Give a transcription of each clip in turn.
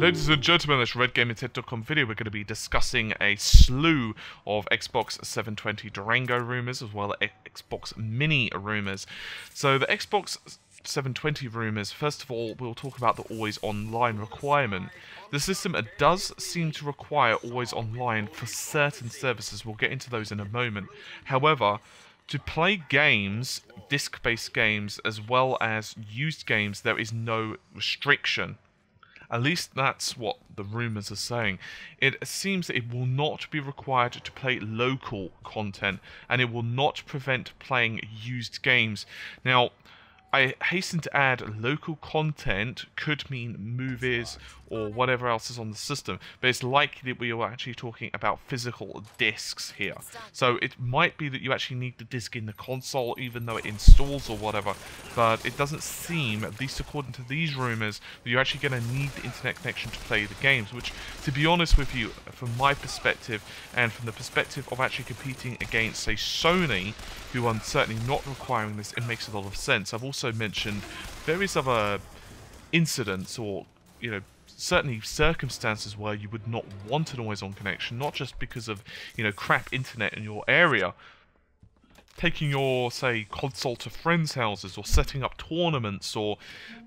Ladies and gentlemen, this RedGamingTech.com video, we're going to be discussing a slew of Xbox 720 Durango rumours, as well as Xbox Mini rumours. So the Xbox 720 rumours, first of all, we'll talk about the always online requirement. The system does seem to require always online for certain services. We'll get into those in a moment. However, to play games, disc-based games, as well as used games, there is no restriction. At least that's what the rumours are saying. It seems that it will not be required to play local content, and it will not prevent playing used games. Now, I hasten to add, local content could mean movies or whatever else is on the system, but it's likely that we are actually talking about physical discs here. So it might be that you actually need the disc in the console, even though it installs or whatever, but it doesn't seem, at least according to these rumours, that you're actually going to need the internet connection to play the games, which, to be honest with you, from my perspective, and from the perspective of actually competing against, say, Sony, who are certainly not requiring this, it makes a lot of sense. I've also mentioned various other incidents or, certainly circumstances where you would not want an always-on connection, not just because of, crap internet in your area. Taking your, say, console to friends' houses, or setting up tournaments, or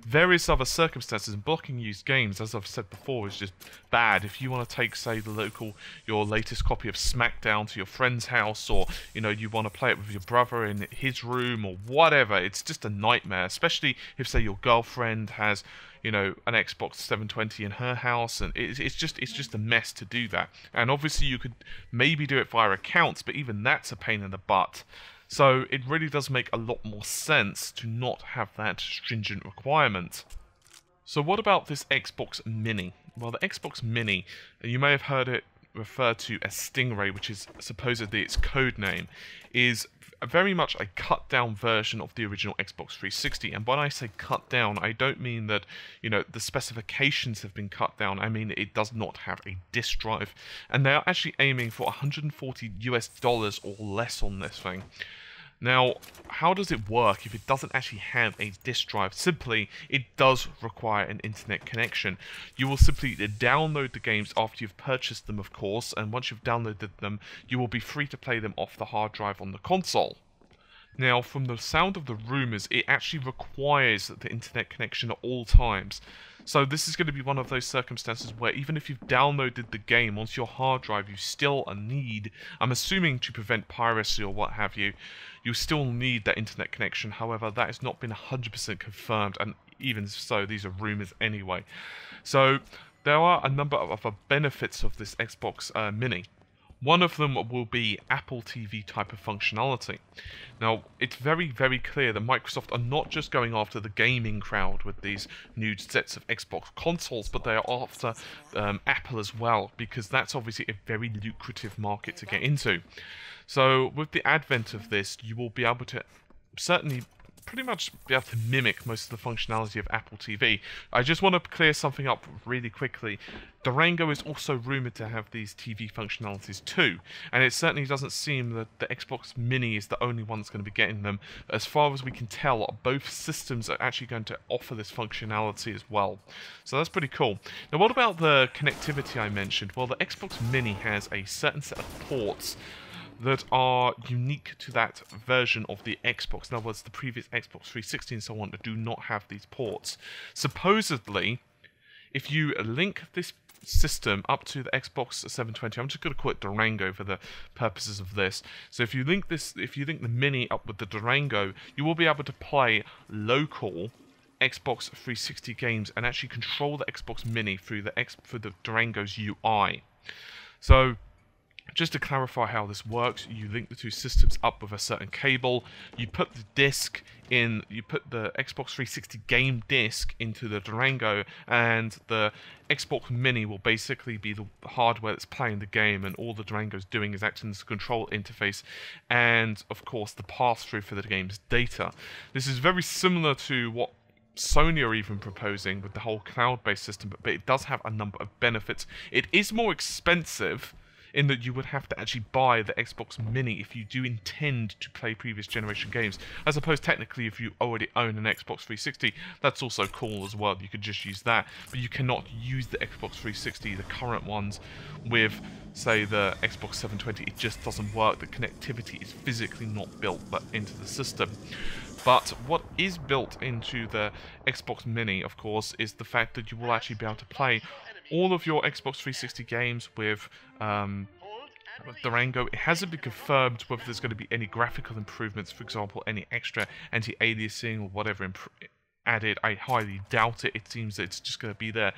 various other circumstances, and blocking used games, as I've said before, is just bad. If you want to take, say, your latest copy of SmackDown to your friend's house, or, you want to play it with your brother in his room, or whatever, it's just a nightmare, especially if, say, your girlfriend has, an Xbox 720 in her house, and it's just a mess to do that. And obviously you could maybe do it via accounts, but even that's a pain in the butt. So it really does make a lot more sense to not have that stringent requirement. So what about this Xbox Mini? Well, the Xbox Mini, you may have heard it referred to as Stingray, which is supposedly its code name, is very much a cut-down version of the original Xbox 360. And when I say cut down, I don't mean that, the specifications have been cut down. I mean it does not have a disk drive. And they are actually aiming for $140 or less on this thing. Now, how does it work if it doesn't actually have a disk drive? Simply, it does require an internet connection. You will simply download the games after you've purchased them, of course, and once you've downloaded them, you will be free to play them off the hard drive on the console. Now, from the sound of the rumours, it actually requires the internet connection at all times. So this is going to be one of those circumstances where even if you've downloaded the game onto your hard drive, you still need, I'm assuming to prevent piracy or what have you, you still need that internet connection. However, that has not been 100% confirmed, and even so, these are rumours anyway. So there are a number of other benefits of this Xbox Mini. One of them will be Apple TV type of functionality. Now, it's very, very clear that Microsoft are not just going after the gaming crowd with these new sets of Xbox consoles, but they are after Apple as well, because that's obviously a very lucrative market to get into. So, with the advent of this, you will be able to certainly pretty much be able to mimic most of the functionality of Apple TV. I just want to clear something up really quickly. Durango is also rumoured to have these TV functionalities too, and it certainly doesn't seem that the Xbox Mini is the only one that's going to be getting them. As far as we can tell, both systems are actually going to offer this functionality as well. So that's pretty cool. Now, what about the connectivity I mentioned? Well, the Xbox Mini has a certain set of ports that are unique to that version of the Xbox. In other words, the previous Xbox 360 and so on do not have these ports. Supposedly, if you link this system up to the Xbox 720, I'm just going to call it Durango for the purposes of this. So if you link the Mini up with the Durango, you will be able to play local Xbox 360 games and actually control the Xbox Mini through the Durango's UI. So, just to clarify how this works, you link the two systems up with a certain cable, you put the disc in, you put the Xbox 360 game disc into the Durango, and the Xbox Mini will basically be the hardware that's playing the game, and all the Durango's doing is acting as a control interface, and of course the pass-through for the game's data. This is very similar to what Sony are even proposing with the whole cloud-based system, but it does have a number of benefits. It is more expensive in that you would have to actually buy the Xbox Mini if you do intend to play previous generation games. I suppose technically if you already own an Xbox 360, that's also cool as well. You could just use that, but you cannot use the Xbox 360, the current ones, with, say, the Xbox 720. It just doesn't work. The connectivity is physically not built into the system. But what is built into the Xbox Mini, of course, is the fact that you will actually be able to play all of your Xbox 360 games with Durango. It hasn't been confirmed whether there's going to be any graphical improvements, for example, any extra anti-aliasing or whatever added. I highly doubt it. It seems that it's just going to be there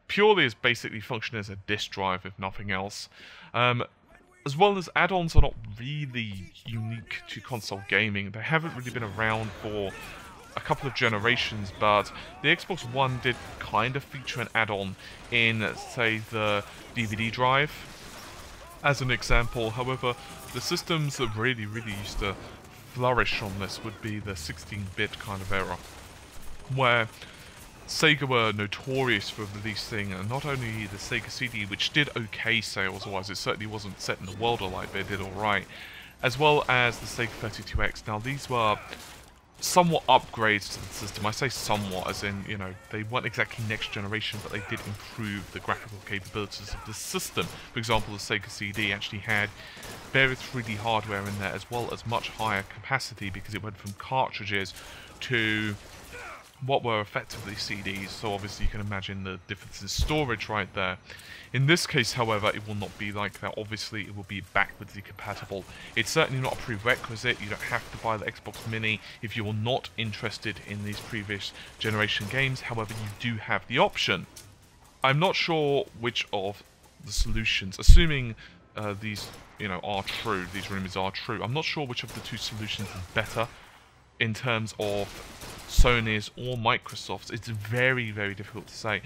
purely as basically function as a disk drive, if nothing else. As well as add-ons are not really unique to console gaming. They haven't really been around for a couple of generations, but the Xbox One did kind of feature an add-on in, say, the DVD drive, as an example. However, the systems that really used to flourish on this would be the 16-bit kind of era, where Sega were notorious for releasing not only the Sega CD, which did okay sales-wise, it certainly wasn't setting the world alight, but it did alright, as well as the Sega 32X. Now, these were somewhat upgrades to the system. I say somewhat, as in, you know, they weren't exactly next generation, but they did improve the graphical capabilities of the system. For example, the Sega CD actually had various 3D hardware in there, as well as much higher capacity, because it went from cartridges to what were effectively CDs, so obviously you can imagine the difference in storage right there. In this case, however, it will not be like that. Obviously, it will be backwardly compatible. It's certainly not a prerequisite. You don't have to buy the Xbox Mini if you're not interested in these previous generation games. However, you do have the option. I'm not sure which of the solutions, assuming these, you know, are true, these rumors are true, I'm not sure which of the two solutions is better in terms of Sony's or Microsoft's. It's very difficult to say.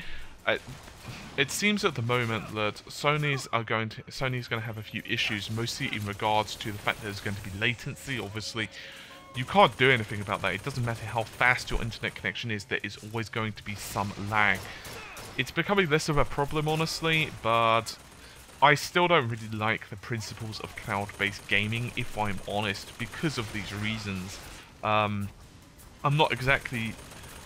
It seems at the moment that Sony's going to have a few issues, mostly in regards to the fact that there's going to be latency. Obviously, you can't do anything about that. It doesn't matter how fast your internet connection is, there is always going to be some lag. It's becoming less of a problem, honestly, but I still don't really like the principles of cloud-based gaming, if I'm honest, because of these reasons. I'm not exactly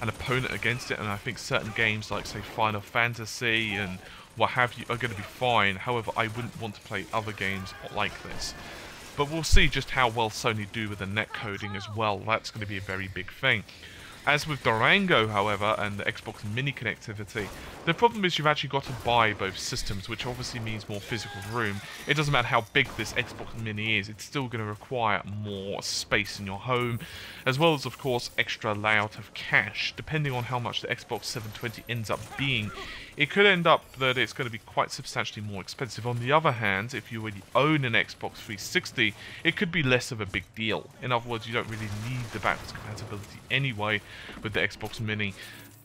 an opponent against it, and I think certain games like, say, Final Fantasy and what have you are going to be fine. However, I wouldn't want to play other games like this. But we'll see just how well Sony do with the netcoding as well. That's going to be a very big thing. As with Durango, however, and the Xbox Mini connectivity, the problem is you've actually got to buy both systems, which obviously means more physical room. It doesn't matter how big this Xbox Mini is, it's still going to require more space in your home, as well as, of course, extra layout of cache. Depending on how much the Xbox 720 ends up being, it could end up that it's going to be quite substantially more expensive. On the other hand, if you already own an Xbox 360, it could be less of a big deal. In other words, you don't really need the backwards compatibility anyway with the Xbox Mini,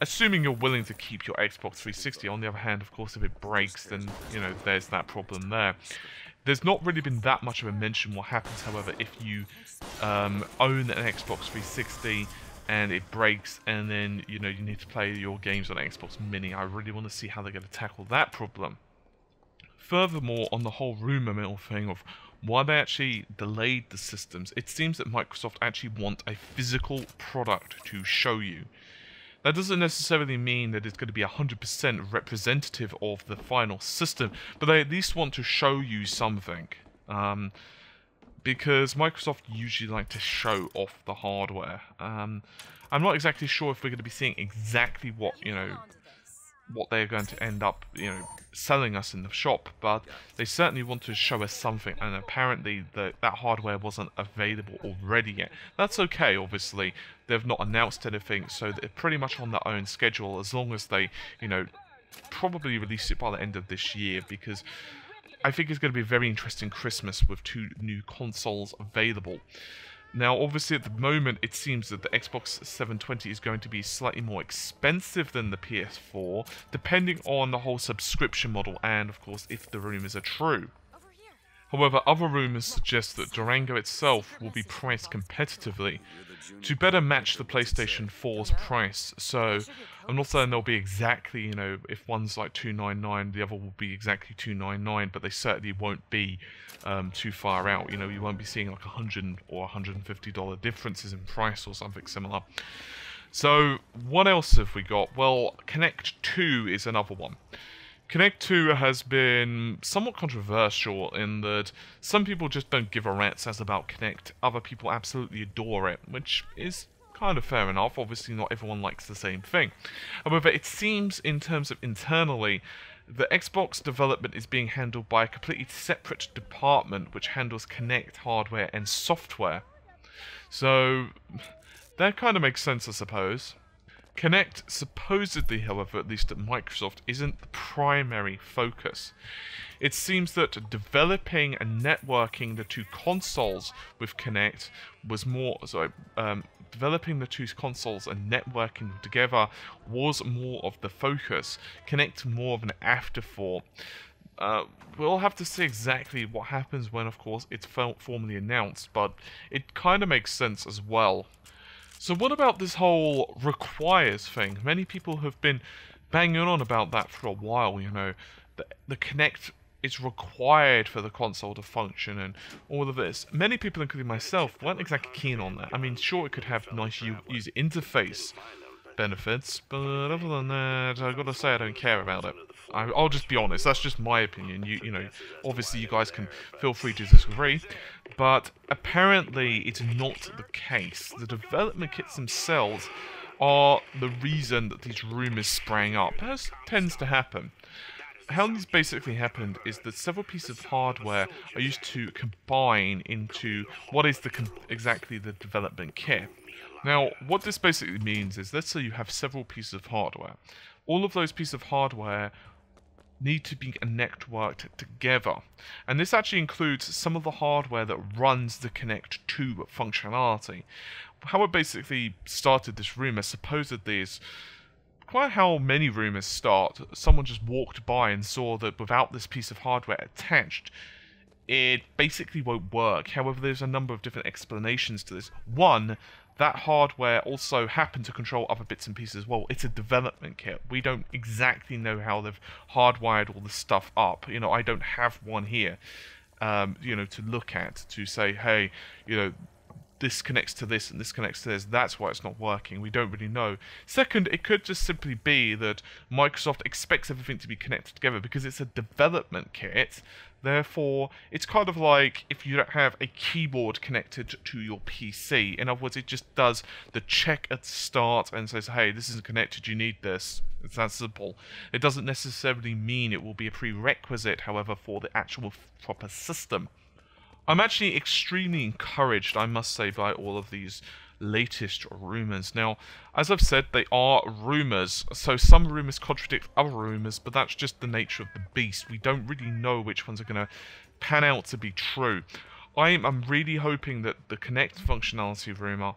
assuming you're willing to keep your Xbox 360. On the other hand, of course, if it breaks, then, you know, there's that problem there. There's not really been that much of a mention what happens, however, if you own an Xbox 360 and it breaks, and then, you know, you need to play your games on Xbox Mini. I really want to see how they're going to tackle that problem. Furthermore, on the whole rumor mill thing of why they actually delayed the systems, it seems that Microsoft actually want a physical product to show you. That doesn't necessarily mean that it's going to be 100% representative of the final system, but they at least want to show you something. Because Microsoft usually like to show off the hardware. I'm not exactly sure if we're going to be seeing exactly what, you know, what they're going to end up, you know, selling us in the shop, but they certainly want to show us something, and apparently that hardware wasn't available already yet. That's okay, obviously. They've not announced anything, so they're pretty much on their own schedule, as long as they, you know, probably release it by the end of this year, because I think it's going to be a very interesting Christmas with 2 new consoles available. Now, obviously, at the moment, it seems that the Xbox 720 is going to be slightly more expensive than the PS4, depending on the whole subscription model and, of course, if the rumors are true. However, other rumours suggest that Durango itself will be priced competitively to better match the PlayStation 4's price. So, I'm not saying they'll be exactly, you know, if one's like $299, the other will be exactly $299, but they certainly won't be too far out. You know, you won't be seeing like $100 or $150 differences in price or something similar. So, what else have we got? Well, Kinect 2 is another one. Kinect 2 has been somewhat controversial in that some people just don't give a rat's ass about Kinect, other people absolutely adore it, which is kind of fair enough. Obviously not everyone likes the same thing. However, it seems in terms of internally, the Xbox development is being handled by a completely separate department which handles Kinect hardware and software. So, that kind of makes sense, I suppose. Kinect supposedly, however, at least at Microsoft, isn't the primary focus. It seems that developing and networking the two consoles with Kinect was more, developing the two consoles and networking them together was more of the focus. Kinect more of an afterthought. We'll have to see exactly what happens when, of course, it's formally announced, but it kind of makes sense as well. So what about this whole requires thing? Many people have been banging on about that for a while, you know. The Kinect is required for the console to function and all of this. Many people, including myself, weren't exactly keen on that. I mean, sure, it could have nice user interface benefits, but other than that, I've got to say I don't care about it. I'll just be honest, that's just my opinion. You know, obviously you guys can feel free to disagree, but apparently it's not the case. The development kits themselves are the reason that these rumours sprang up, as tends to happen. How this basically happened is that several pieces of hardware are used to combine into what is exactly the development kit. Now, what this basically means is, let's say you have several pieces of hardware. All of those pieces of hardware need to be networked together. And this actually includes some of the hardware that runs the Kinect 2 functionality. How it basically started this rumor, supposedly, is quite how many rumors start. Someone just walked by and saw that without this piece of hardware attached, it basically won't work. However, there's a number of different explanations to this. One, that hardware also happened to control other bits and pieces as well. It's a development kit. We don't exactly know how they've hardwired all the stuff up. You know, I don't have one here, you know, to look at, to say, hey, you know, this connects to this and this connects to this, that's why it's not working. We don't really know. Second, it could just simply be that Microsoft expects everything to be connected together because it's a development kit. Therefore, it's kind of like if you don't have a keyboard connected to your PC. In other words, it just does the check at the start and says, hey, this isn't connected, you need this. It's that simple. It doesn't necessarily mean it will be a prerequisite, however, for the actual proper system. I'm actually extremely encouraged, I must say, by all of these latest rumors. Now, as I've said, they are rumors, so some rumors contradict other rumors, but that's just the nature of the beast. We don't really know which ones are going to pan out to be true. I'm really hoping that the Kinect functionality rumor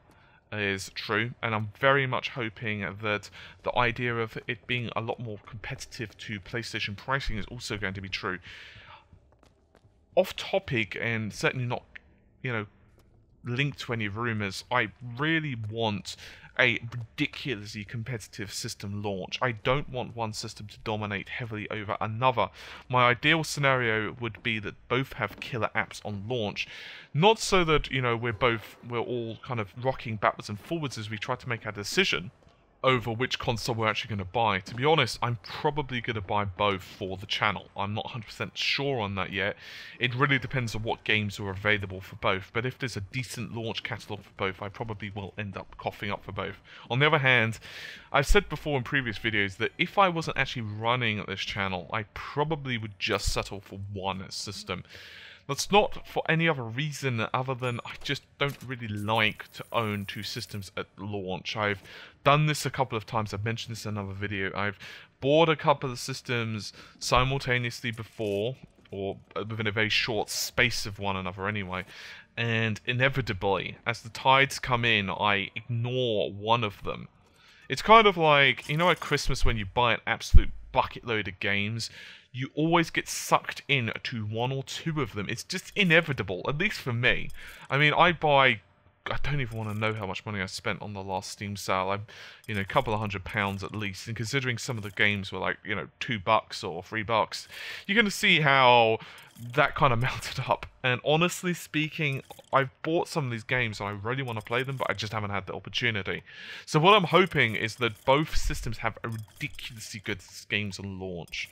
is true, and I'm very much hoping that the idea of it being a lot more competitive to PlayStation pricing is also going to be true. Off topic, and certainly not, you know, linked to any rumors, I really want a ridiculously competitive system launch. I don't want one system to dominate heavily over another. My ideal scenario would be that both have killer apps on launch. Not so that, you know, we're all kind of rocking backwards and forwards as we try to make our decision over which console we're actually going to buy. To be honest, I'm probably going to buy both for the channel. I'm not 100% sure on that yet. It really depends on what games are available for both, but if there's a decent launch catalogue for both, I probably will end up coughing up for both. On the other hand, I've said before in previous videos that if I wasn't actually running this channel, I probably would just settle for one system. That's not for any other reason other than I just don't really like to own two systems at launch. I've done this a couple of times. I've mentioned this in another video. I've bought a couple of systems simultaneously before, or within a very short space of one another anyway. And inevitably, as the tides come in, I ignore one of them. It's kind of like, you know, at Christmas when you buy an absolute bucket load of games, you always get sucked in to one or two of them. It's just inevitable, at least for me. I mean, I don't even want to know how much money I spent on the last Steam sale. A couple of £100 at least. And considering some of the games were like, $2 or $3, you're going to see how that kind of mounted up. And honestly speaking, I've bought some of these games and I really want to play them, but I just haven't had the opportunity. So what I'm hoping is that both systems have a ridiculously good games on launch.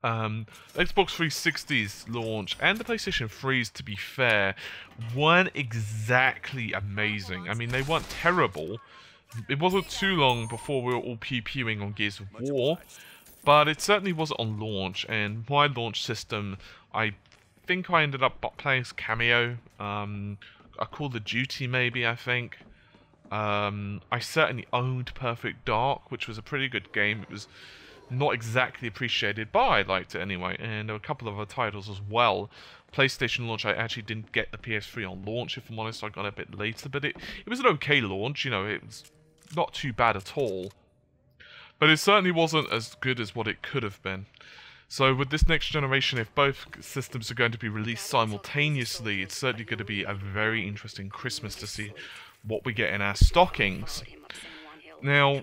The Xbox 360's launch and the PlayStation 3's, to be fair, weren't exactly amazing. I mean, they weren't terrible. It wasn't too long before we were all pew-pewing on Gears of War, but it certainly wasn't on launch, and my launch system, I think I ended up playing as Cameo, a Call of Duty maybe, I think. I certainly owned Perfect Dark, which was a pretty good game. It was not exactly appreciated, but I liked it anyway, and there were a couple of other titles as well. PlayStation launch, I actually didn't get the PS3 on launch, if I'm honest. I got it a bit later, but it was an okay launch. It was not too bad at all, but it certainly wasn't as good as what it could have been. So with this next generation, if both systems are going to be released simultaneously, it's certainly going to be a very interesting Christmas to see what we get in our stockings. Now,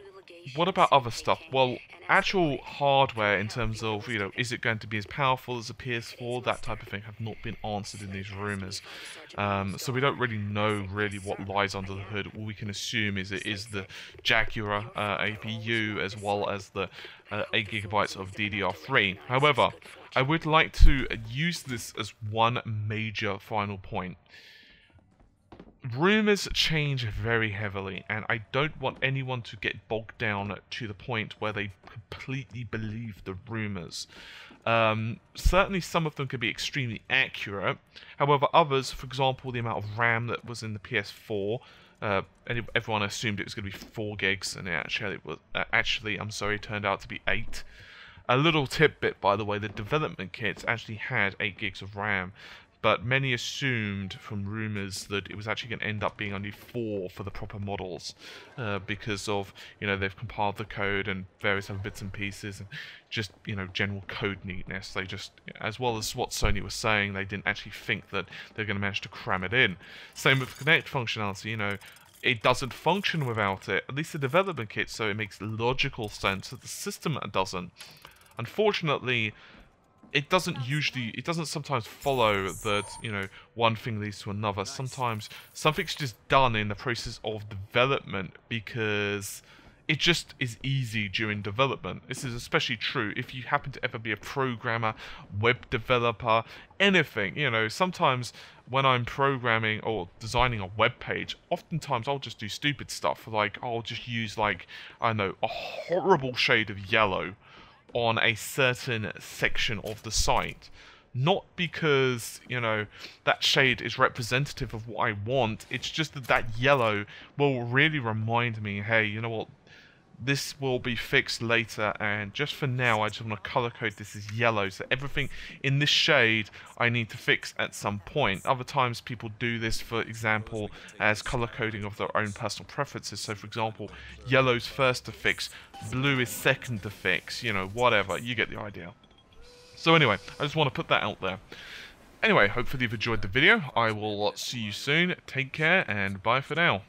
what about other stuff? Well, actual hardware in terms of, is it going to be as powerful as a PS4? That type of thing have not been answered in these rumors. So we don't really know what lies under the hood. All we can assume is it is the Jaguar APU as well as the 8GB of DDR3. However, I would like to use this as one major final point. Rumors change very heavily, and I don't want anyone to get bogged down to the point where they completely believe the rumors. Certainly some of them can be extremely accurate. However, others, for example, the amount of RAM that was in the PS4, everyone assumed it was going to be 4 gigs, and it turned out to be 8. A little tidbit, by the way, the development kits actually had 8 gigs of RAM. But many assumed from rumors that it was actually going to end up being only 4 for the proper models, because of, they've compiled the code and various other bits and pieces, and just, general code neatness. They just, as well as what Sony was saying, they didn't actually think that they're going to manage to cram it in. Same with Kinect functionality, it doesn't function without it, at least the development kit, so it makes logical sense that the system doesn't. Unfortunately, it doesn't sometimes follow that, one thing leads to another. Sometimes something's just done in the process of development because it just is easy during development. This is especially true if you happen to ever be a programmer, web developer, anything. Sometimes when I'm programming or designing a web page, oftentimes I'll just do stupid stuff. Like, I'll just use, I don't know, a horrible shade of yellow on a certain section of the site. Not because, that shade is representative of what I want, it's just that yellow will really remind me, hey, you know what, this will be fixed later, and just for now I just want to color code this as yellow, so everything in this shade I need to fix at some point. Other times people do this, for example, as color coding of their own personal preferences. So for example, yellow's first to fix, blue is second to fix, whatever, you get the idea. So anyway, I just want to put that out there. Anyway, hopefully you've enjoyed the video. I will see you soon. Take care, and bye for now.